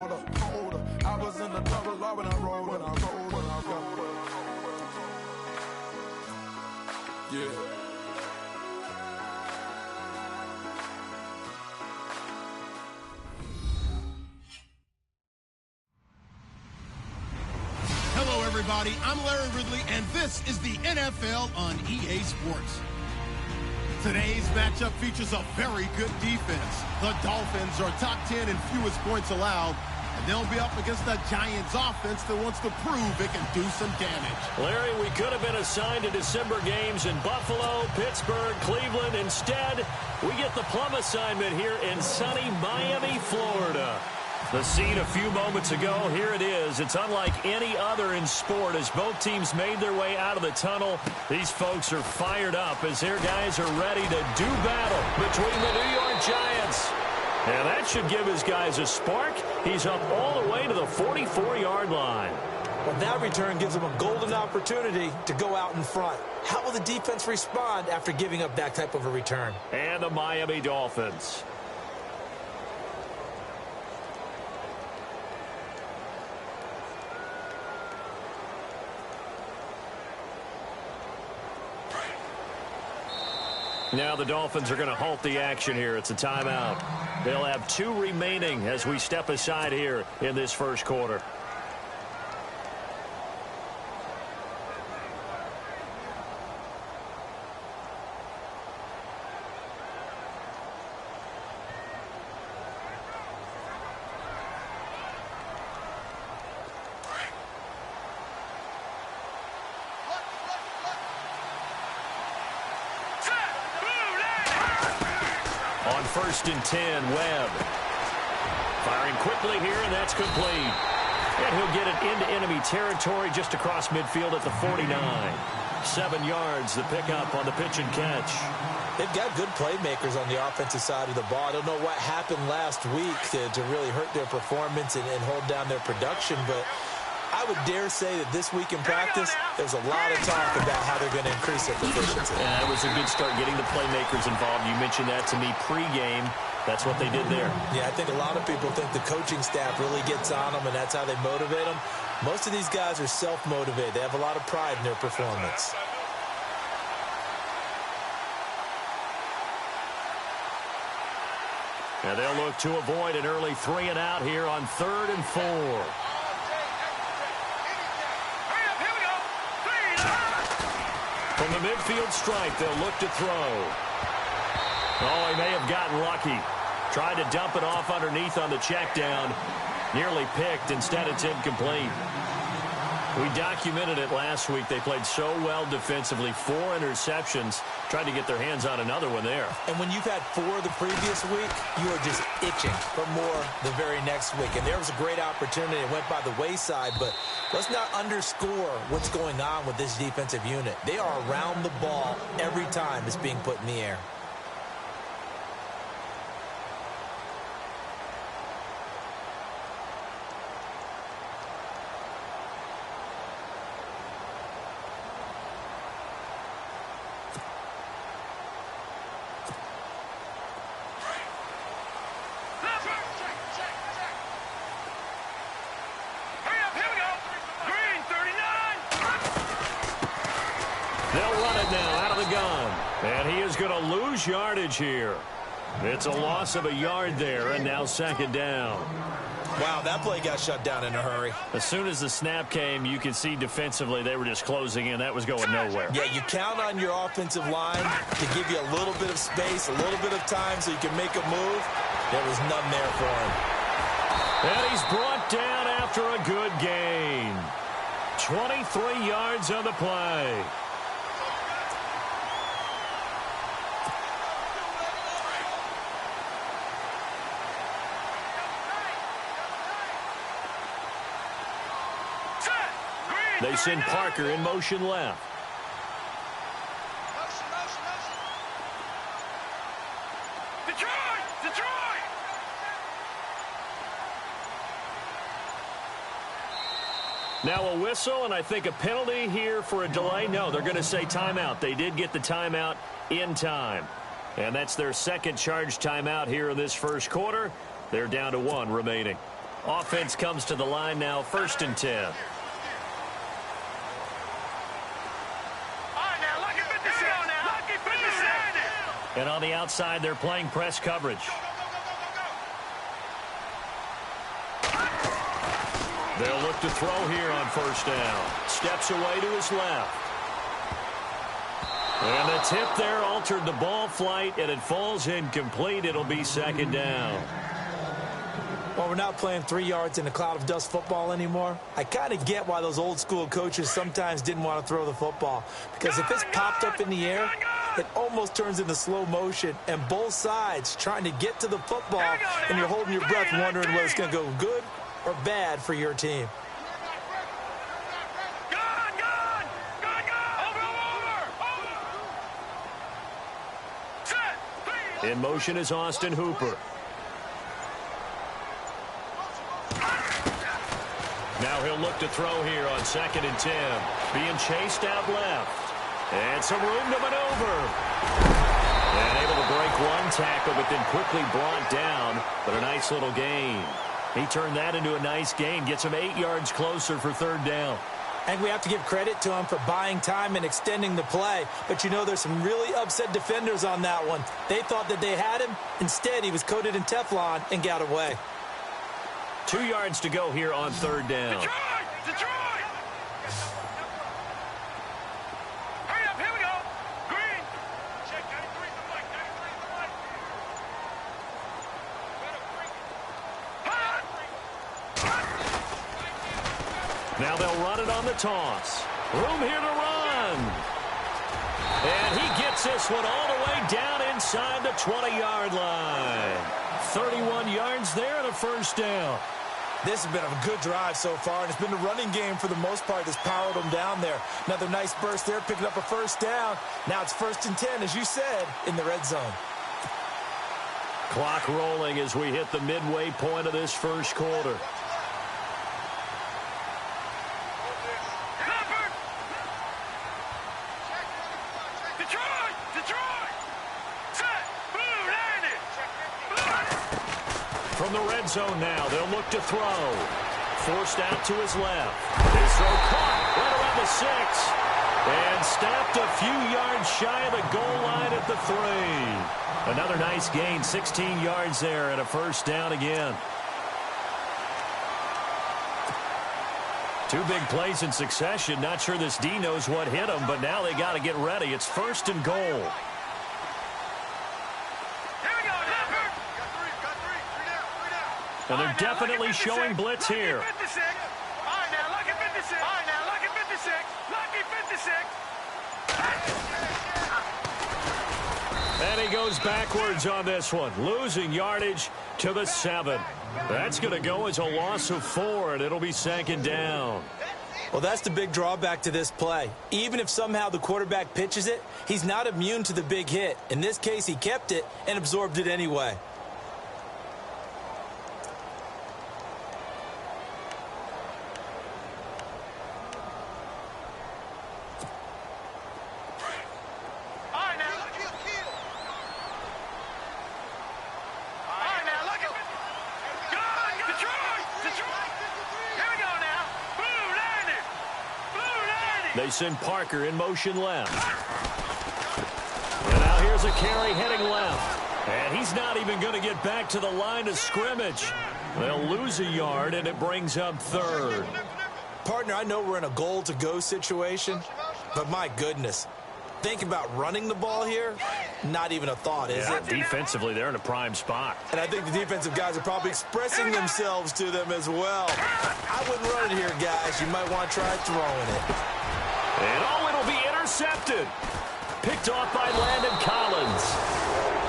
I was in the double law when I rolled, Yeah. Hello, everybody. I'm Larry Ridley, and this is the NFL on EA Sports. Today's matchup features a very good defense. The Dolphins are top 10 in fewest points allowed, and they'll be up against the Giants offense that wants to prove it can do some damage. Larry, we could have been assigned to December games in Buffalo, Pittsburgh, Cleveland. Instead, we get the plum assignment here in sunny Miami, Florida. The scene a few moments ago, here it is. It's unlike any other in sport as both teams made their way out of the tunnel. These folks are fired up as their guys are ready to do battle between the New York Giants. And that should give his guys a spark. He's up all the way to the 44-yard line. Well, that return gives them a golden opportunity to go out in front. How will the defense respond after giving up that type of a return? And the Miami Dolphins. Now the Dolphins are going to halt the action here. It's a timeout. They'll have 2 remaining as we step aside here in this first quarter. On 1st and 10, Webb. Firing quickly here, and that's complete. And he'll get it into enemy territory just across midfield at the 49. 7 yards, the pickup on the pitch and catch. They've got good playmakers on the offensive side of the ball. I don't know what happened last week to really hurt their performance and hold down their production, but I would dare say that this week in practice, there's a lot of talk about how they're going to increase their proficiency. Yeah, it was a good start getting the playmakers involved. You mentioned that to me pregame. That's what they did there. Yeah, I think a lot of people think the coaching staff really gets on them, and that's how they motivate them. Most of these guys are self-motivated. They have a lot of pride in their performance. And they'll look to avoid an early 3 and out here on 3rd and 4. From the midfield stripe, they'll look to throw. Oh, he may have gotten lucky. Tried to dump it off underneath on the check down. Nearly picked. Instead, it's incomplete. We documented it last week. They played so well defensively. 4 interceptions. Tried to get their hands on another one there. And when you've had 4 the previous week, you are just itching for more the very next week. And there was a great opportunity. It went by the wayside, but let's not underscore what's going on with this defensive unit. They are around the ball every time it's being put in the air. They'll run it now out of the gun. And he is going to lose yardage here. It's a loss of a yard there, and now 2nd down. Wow, that play got shut down in a hurry. As soon as the snap came, you could see defensively they were just closing in. That was going nowhere. Yeah, you count on your offensive line to give you a little bit of space, a little bit of time so you can make a move. There was none there for him. And he's brought down after a good gain. 23 yards on the play. They send Parker in motion left. Detroit! Now a whistle, and I think a penalty here for a delay. No, they're going to say timeout. They did get the timeout in time. And that's their second charge timeout here in this first quarter. They're down to 1 remaining. Offense comes to the line now, 1st and 10. And on the outside, they're playing press coverage. They'll look to throw here on 1st down. Steps away to his left. And the tip there altered the ball flight, and it falls incomplete. It'll be 2nd down. Well, we're not playing 3 yards in a cloud of dust football anymore. I kind of get why those old school coaches sometimes didn't want to throw the football. Because if it's popped up in the air, it almost turns into slow motion. And both sides trying to get to the football, and you're holding your breath wondering whether it's going to go good or bad for your team. In motion is Austin Hooper. Now he'll look to throw here on 2nd and 10. Being chased out left. And some room to maneuver. And able to break one tackle, but then quickly brought down. But a nice little gain. He turned that into a nice gain. Gets him 8 yards closer for 3rd down. And we have to give credit to him for buying time and extending the play. But, you know, there's some really upset defenders on that one. They thought that they had him. Instead, he was coated in Teflon and got away. 2 yards to go here on 3rd down. Detroit! Hurry up, here we go. Green. Check 93 to the mic, 93 to the mic. Now they'll run it on the toss. Room here to run. And he gets this one all the way down inside the 20-yard line. 31 yards there and a 1st down. This has been a good drive so far, and it's been the running game for the most part that's powered them down there. Another nice burst there, picking up a 1st down. Now it's 1st and 10, as you said, in the red zone. Clock rolling as we hit the midway point of this 1st quarter. From the red zone now, they'll look to throw. Forced out to his left. His throw caught right around the 6. And stopped a few yards shy of the goal line at the 3. Another nice gain, 16 yards there and a 1st down again. 2 big plays in succession. Not sure this D knows what hit him, but now they got to get ready. It's 1st and goal. And they're definitely showing blitz here. And he goes backwards on this one, losing yardage to the 7. That's going to go as a loss of 4, and it'll be 2nd down. Well, that's the big drawback to this play. Even if somehow the quarterback pitches it, he's not immune to the big hit. In this case, he kept it and absorbed it anyway. They send Parker in motion left. And now here's a carry heading left. And he's not even going to get back to the line of scrimmage. They'll lose a yard, and it brings up 3rd. Partner, I know we're in a goal-to-go situation, but my goodness. Think about running the ball here, not even a thought, is it? Defensively, they're in a prime spot. And I think the defensive guys are probably expressing themselves to them as well. I wouldn't run it here, guys. You might want to try throwing it. And it'll be intercepted. Picked off by Landon Collins.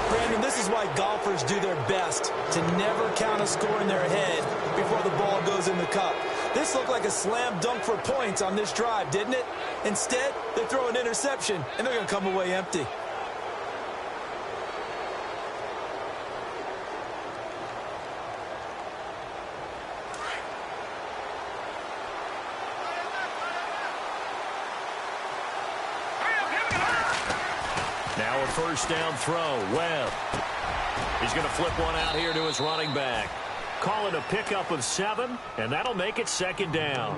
Brandon, this is why golfers do their best to never count a score in their head before the ball goes in the cup. This looked like a slam dunk for points on this drive, didn't it? Instead, they throw an interception, and they're going to come away empty. Now a 1st down throw. Webb. He's going to flip one out here to his running back. Call it a pickup of 7, and that'll make it 2nd down.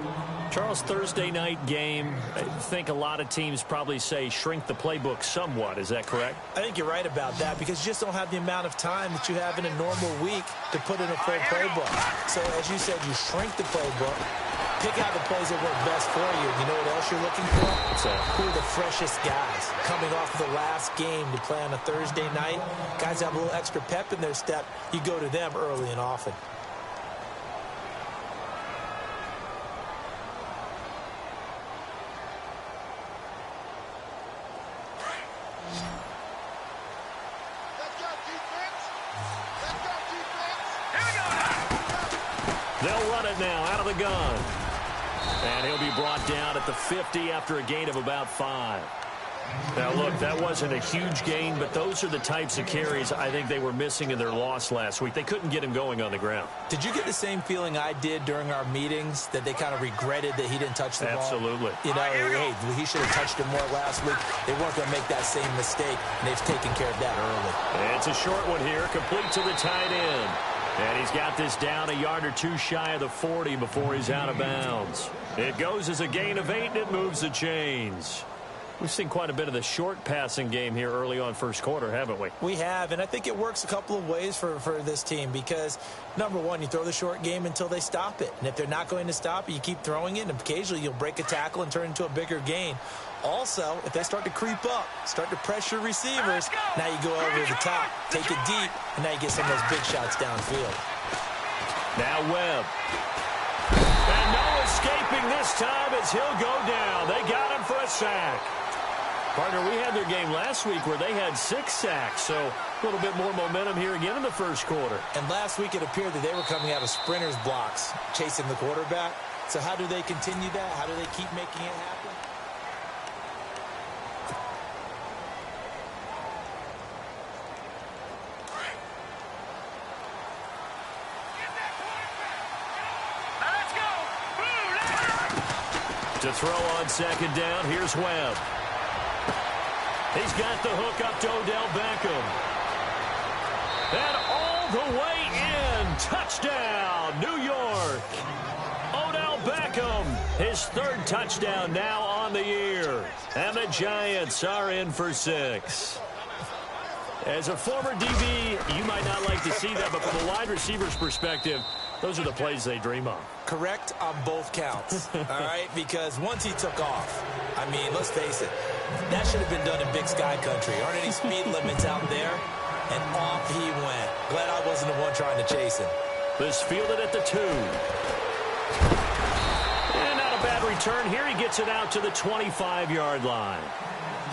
Charles, Thursday night game, I think a lot of teams probably say shrink the playbook somewhat. Is that correct? I think you're right about that because you just don't have the amount of time that you have in a normal week to put in a full playbook. So, as you said, you shrink the playbook, pick out the plays that work best for you. You know what else you're looking for? Who are the freshest guys coming off the last game to play on a Thursday night? Guys have a little extra pep in their step. You go to them early and often. They'll run it now out of the gun. And he'll be brought down at the 50 after a gain of about 5. Now, look, that wasn't a huge gain, but those are the types of carries I think they were missing in their loss last week. They couldn't get him going on the ground. Did you get the same feeling I did during our meetings, that they kind of regretted that he didn't touch the ball? Absolutely. You know, hey, he should have touched it more last week. They weren't going to make that same mistake, and they've taken care of that early. And it's a short one here, complete to the tight end. And he's got this down a yard or 2 shy of the 40 before he's out of bounds. It goes as a gain of 8, and it moves the chains. We've seen quite a bit of the short passing game here early on first quarter, haven't we? We have, and I think it works a couple of ways for this team because, number one, you throw the short game until they stop it. And if they're not going to stop it, you keep throwing it, and occasionally you'll break a tackle and turn it into a bigger gain. Also, if they start to creep up, start to pressure receivers, now you go over the top, take it deep, and now you get some of those big shots downfield. Now Webb. And no escaping this time as he'll go down. They got him for a sack. Partner, we had their game last week where they had 6 sacks, so a little bit more momentum here again in the first quarter. And last week it appeared that they were coming out of sprinters blocks, chasing the quarterback. So how do they continue that? How do they keep making it happen? To throw on 2nd down, here's Webb. He's got the hook up to Odell Beckham. And all the way in. Touchdown, New York. Odell Beckham, his 3rd touchdown now on the year. And the Giants are in for 6. As a former DB, you might not like to see that, but from a wide receiver's perspective, those are the plays they dream of. Correct on both counts, all right? Because once he took off, I mean, let's face it, that should have been done in Big Sky Country. Aren't any speed limits out there? And off he went. Glad I wasn't the one trying to chase him. This fielded at the 2. And not a bad return. Here he gets it out to the 25-yard line.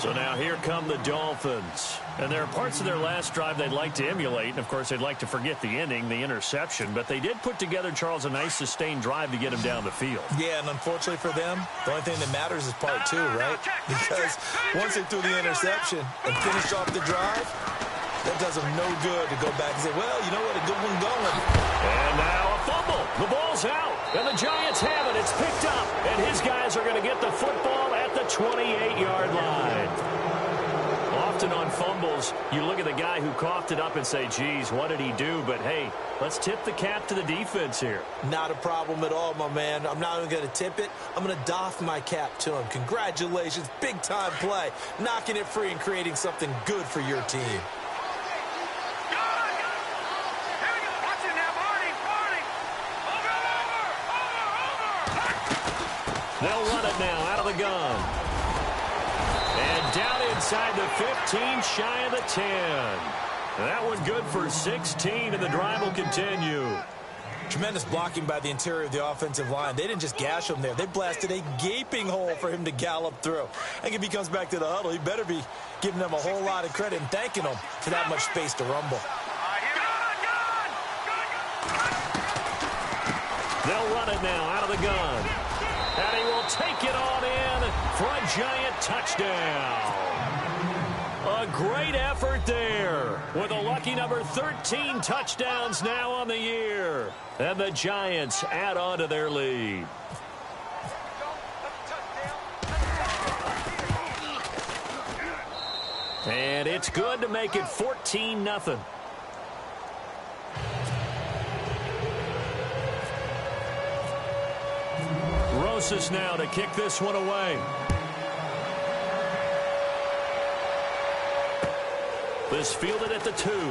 So now here come the Dolphins. And there are parts of their last drive they'd like to emulate. And, of course, they'd like to forget the ending, the interception. But they did put together, Charles, a nice sustained drive to get him down the field. Yeah, and unfortunately for them, the only thing that matters is part 2, right? Because once they threw the interception and finished off the drive, that does them no good to go back and say, well, you know what, a good one going. And now a fumble. The ball's out. And the Giants have it. It's picked up. And his guys are going to get the football at the 28-yard line. Often on fumbles, you look at the guy who coughed it up and say, geez, what did he do? But, hey, let's tip the cap to the defense here. Not a problem at all, my man. I'm not even going to tip it. I'm going to doff my cap to him. Congratulations. Big-time play. Knocking it free and creating something good for your team. They'll run it now out of the gun. And down inside the 15, shy of the 10. That one good for 16, and the drive will continue. Tremendous blocking by the interior of the offensive line. They didn't just gash him there. They blasted a gaping hole for him to gallop through. I think if he comes back to the huddle, he better be giving them a whole lot of credit and thanking them for that much space to rumble. They'll run it now out of the gun. And he will take it on in for a Giant touchdown. A great effort there with a lucky number 13 touchdowns now on the year. And the Giants add on to their lead. And it's good to make it 14-0. closest now to kick this one away. This fielded at the 2. And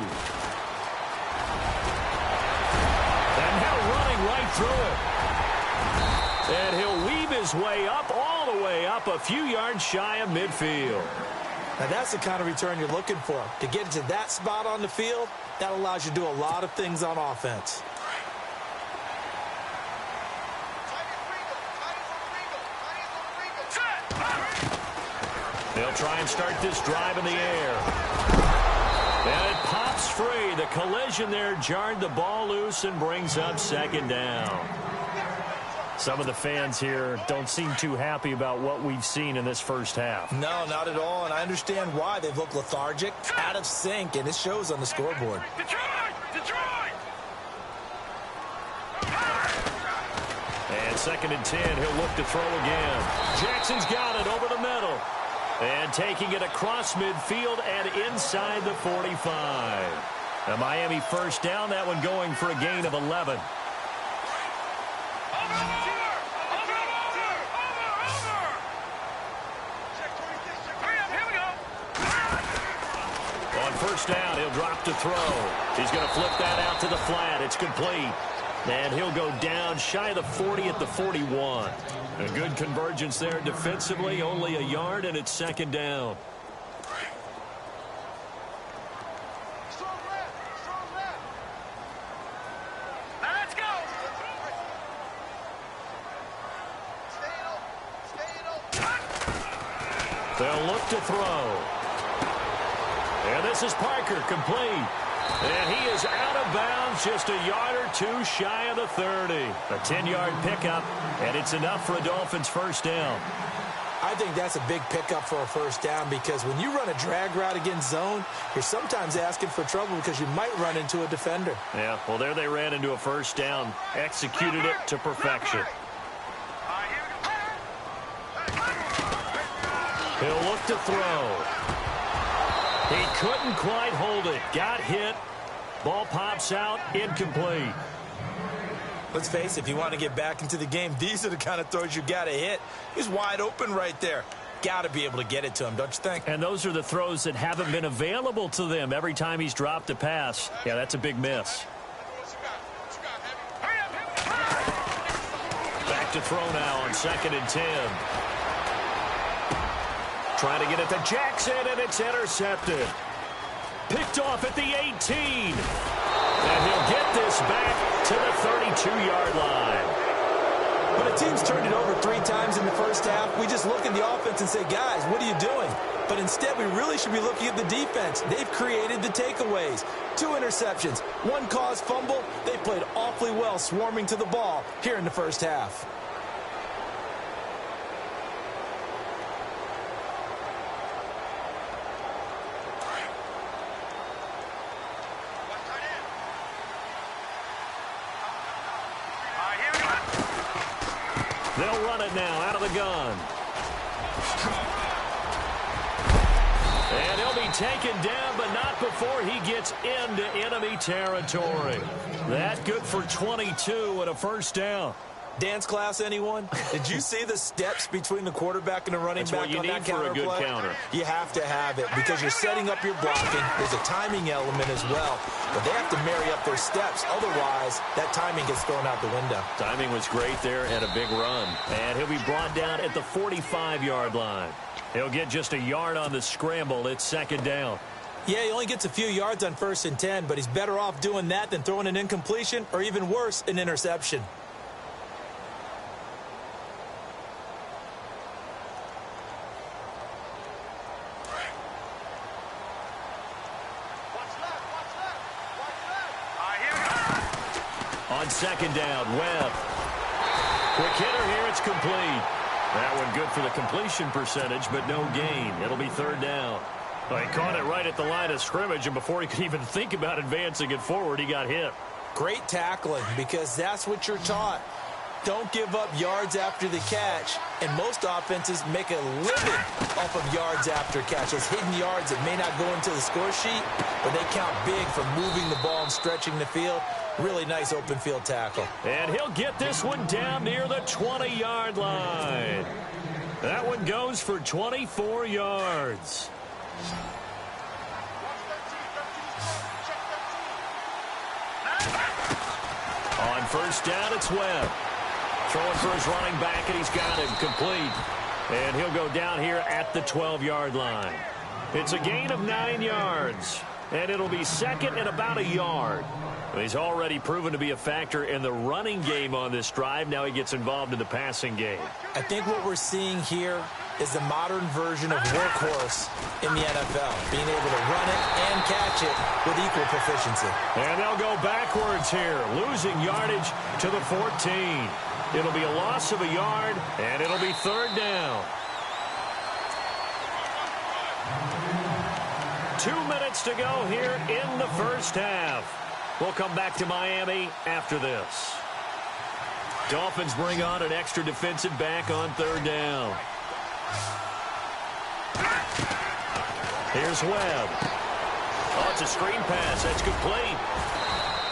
now running right through it. And he'll weave his way up, all the way up, a few yards shy of midfield. Now that's the kind of return you're looking for. To get into that spot on the field, that allows you to do a lot of things on offense. They'll try and start this drive in the air. And it pops free. The collision there jarred the ball loose and brings up second down. Some of the fans here don't seem too happy about what we've seen in this first half. No, not at all, and I understand why. They've looked lethargic, out of sync, and it shows on the scoreboard. Detroit! Detroit! And 2nd and 10, he'll look to throw again. Jackson's got it over the middle. And taking it across midfield and inside the 45. A Miami first down, that one going for a gain of 11. On first down, he'll drop to throw. He's going to flip that out to the flat. It's complete. And he'll go down shy of the 40 at the 41. A good convergence there defensively, only a yard, and it's 2nd down. Now let's go! They'll look to throw. And this is Parker, complete. And he is out of bounds, just a yard or two shy of the 30. A 10-yard pickup, and it's enough for a Dolphins first down. I think that's a big pickup for a first down because when you run a drag route against zone, you're sometimes asking for trouble because you might run into a defender. Yeah, well, there they ran into a first down, executed it to perfection. He'll look to throw. He couldn't quite hold it. Got hit. Ball pops out. Incomplete. Let's face it, if you want to get back into the game, these are the kind of throws you got to hit. He's wide open right there. Got to be able to get it to him, don't you think? And those are the throws that haven't been available to them every time he's dropped a pass. Yeah, that's a big miss. Back to throw now on 2nd and 10. Trying to get it to Jackson, and it's intercepted. Picked off at the 18. And he'll get this back to the 32-yard line. When a team's turned it over 3 times in the first half, we just look at the offense and say, guys, what are you doing? But instead, we really should be looking at the defense. They've created the takeaways. 2 interceptions, 1 caused fumble. They played awfully well swarming to the ball here in the first half. They'll run it now out of the gun. And he'll be taken down, but not before he gets into enemy territory. That good for 22 and a first down. Dance class, anyone? Did you see the steps between the quarterback and the running back on that counter play? That's what you need for a good counter. You have to have it because you're setting up your blocking. There's a timing element as well. But they have to marry up their steps. Otherwise, that timing gets thrown out the window. Timing was great there and a big run. And he'll be brought down at the 45-yard line. He'll get just a yard on the scramble. It's 2nd down. Yeah, he only gets a few yards on 1st and 10, but he's better off doing that than throwing an incompletion or even worse, an interception. On 2nd down, Webb. Quick hitter here, it's complete. That one good for the completion percentage, but no gain. It'll be 3rd down. Well, he caught it right at the line of scrimmage, and before he could even think about advancing it forward, he got hit. Great tackling, because that's what you're taught. Don't give up yards after the catch, and most offenses make a living off of yards after catch. Those hidden yards that may not go into the score sheet, but they count big for moving the ball and stretching the field. Really nice open field tackle. And he'll get this one down near the 20-yard line. That one goes for 24 yards. On first down, it's Webb. Throwing for his running back, and he's got him complete. And he'll go down here at the 12-yard line. It's a gain of 9 yards, and it'll be second and about a yard. He's already proven to be a factor in the running game on this drive. Now he gets involved in the passing game. I think what we're seeing here is the modern version of workhorse in the NFL, being able to run it and catch it with equal proficiency. And they'll go backwards here, losing yardage to the 14. It'll be a loss of a yard, and it'll be third down. 2 minutes to go here in the first half. We'll come back to Miami after this. Dolphins bring on an extra defensive back on third down. Here's Webb. Oh, it's a screen pass. That's complete.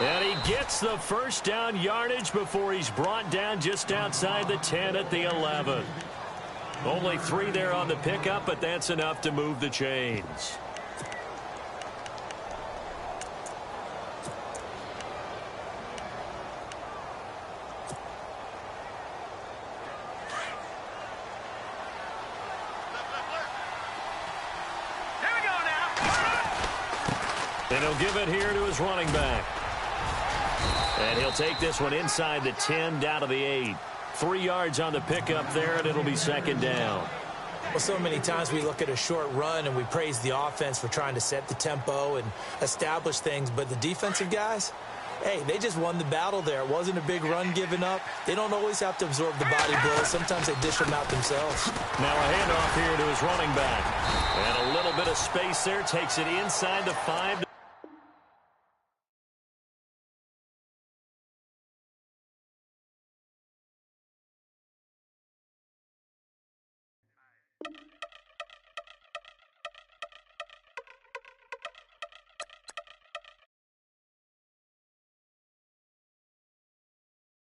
And he gets the first down yardage before he's brought down just outside the 10 at the 11. Only 3 there on the pickup, but that's enough to move the chains. And he'll give it here to his running back. And he'll take this one inside the 10, down to the 8. 3 yards on the pickup there, and it'll be second down. Well, so many times we look at a short run and we praise the offense for trying to set the tempo and establish things. But the defensive guys, hey, they just won the battle there. It wasn't a big run given up. They don't always have to absorb the body blows. Sometimes they dish them out themselves. Now a handoff here to his running back. And a little bit of space there. Takes it inside the 5